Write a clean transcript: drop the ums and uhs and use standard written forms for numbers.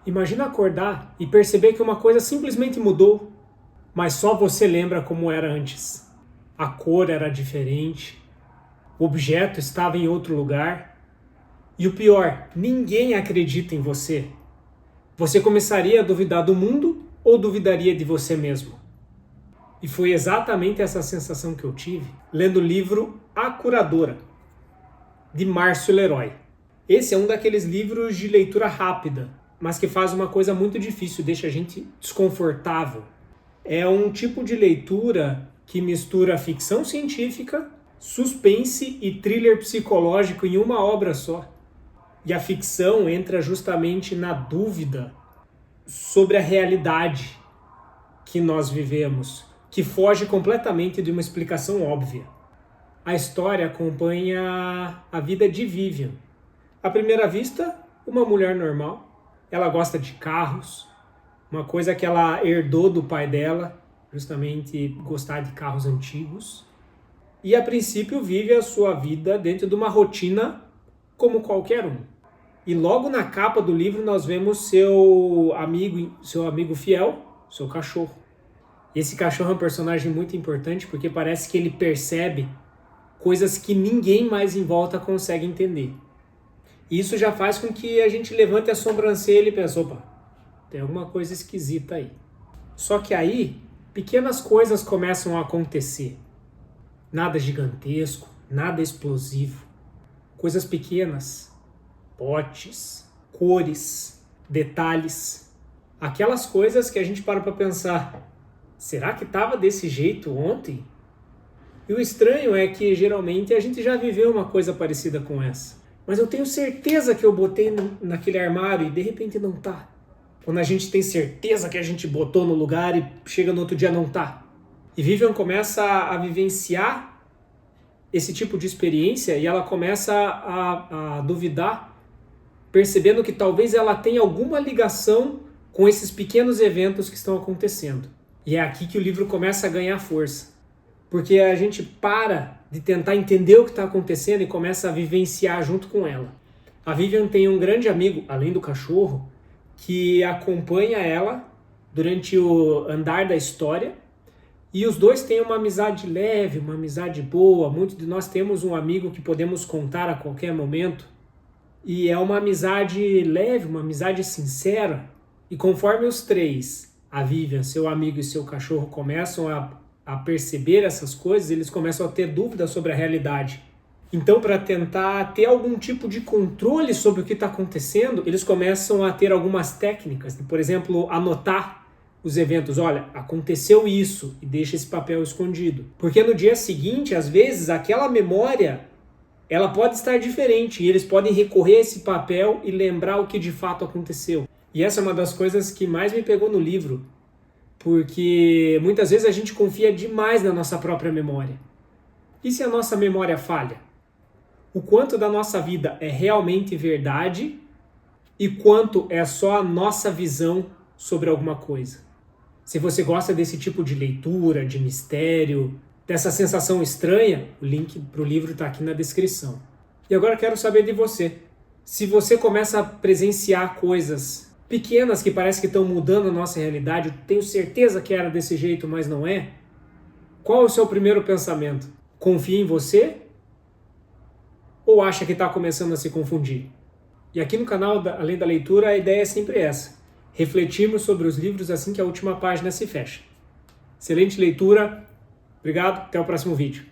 Imagina acordar e perceber que uma coisa simplesmente mudou, mas só você lembra como era antes. A cor era diferente, o objeto estava em outro lugar. E o pior, ninguém acredita em você. Você começaria a duvidar do mundo ou duvidaria de você mesmo? E foi exatamente essa sensação que eu tive lendo o livro A Curadora, de Márcio Leroy. Esse é um daqueles livros de leitura rápida, mas que faz uma coisa muito difícil, deixa a gente desconfortável. É um tipo de leitura que mistura ficção científica, suspense e thriller psicológico em uma obra só. E a ficção entra justamente na dúvida sobre a realidade que nós vivemos, que foge completamente de uma explicação óbvia. A história acompanha a vida de Vivian. À primeira vista, uma mulher normal. Ela gosta de carros, uma coisa que ela herdou do pai dela, justamente gostar de carros antigos. E a princípio vive a sua vida dentro de uma rotina como qualquer um. E logo na capa do livro nós vemos seu amigo fiel, seu cachorro. Esse cachorro é um personagem muito importante porque parece que ele percebe coisas que ninguém mais em volta consegue entender. E isso já faz com que a gente levante a sobrancelha e pense, opa, tem alguma coisa esquisita aí. Só que aí, pequenas coisas começam a acontecer. Nada gigantesco, nada explosivo. Coisas pequenas, potes, cores, detalhes. Aquelas coisas que a gente para pensar, será que estava desse jeito ontem? E o estranho é que geralmente a gente já viveu uma coisa parecida com essa. Mas eu tenho certeza que eu botei naquele armário e de repente não tá. Quando a gente tem certeza que a gente botou no lugar e chega no outro dia não tá. E Vivian começa a vivenciar esse tipo de experiência e ela começa a duvidar, percebendo que talvez ela tenha alguma ligação com esses pequenos eventos que estão acontecendo. E é aqui que o livro começa a ganhar força. Porque a gente para de tentar entender o que está acontecendo e começa a vivenciar junto com ela. A Vivian tem um grande amigo, além do cachorro, que acompanha ela durante o andar da história. E os dois têm uma amizade leve, uma amizade boa. Muitos de nós temos um amigo que podemos contar a qualquer momento. E é uma amizade leve, uma amizade sincera. E conforme os três, a Vivian, seu amigo e seu cachorro, começam a perceber essas coisas, eles começam a ter dúvidas sobre a realidade. Então, para tentar ter algum tipo de controle sobre o que está acontecendo, eles começam a ter algumas técnicas, por exemplo, anotar os eventos. Olha, aconteceu isso, e deixa esse papel escondido. Porque no dia seguinte, às vezes, aquela memória ela pode estar diferente, e eles podem recorrer a esse papel e lembrar o que de fato aconteceu. E essa é uma das coisas que mais me pegou no livro, porque muitas vezes a gente confia demais na nossa própria memória. E se a nossa memória falha? O quanto da nossa vida é realmente verdade e quanto é só a nossa visão sobre alguma coisa? Se você gosta desse tipo de leitura, de mistério, dessa sensação estranha, o link para o livro está aqui na descrição. E agora eu quero saber de você. Se você começa a presenciar coisas pequenas que parece que estão mudando a nossa realidade, eu tenho certeza que era desse jeito, mas não é. Qual é o seu primeiro pensamento? Confia em você? Ou acha que está começando a se confundir? E aqui no canal Além da Leitura, a ideia é sempre essa. Refletirmos sobre os livros assim que a última página se fecha. Excelente leitura. Obrigado. Até o próximo vídeo.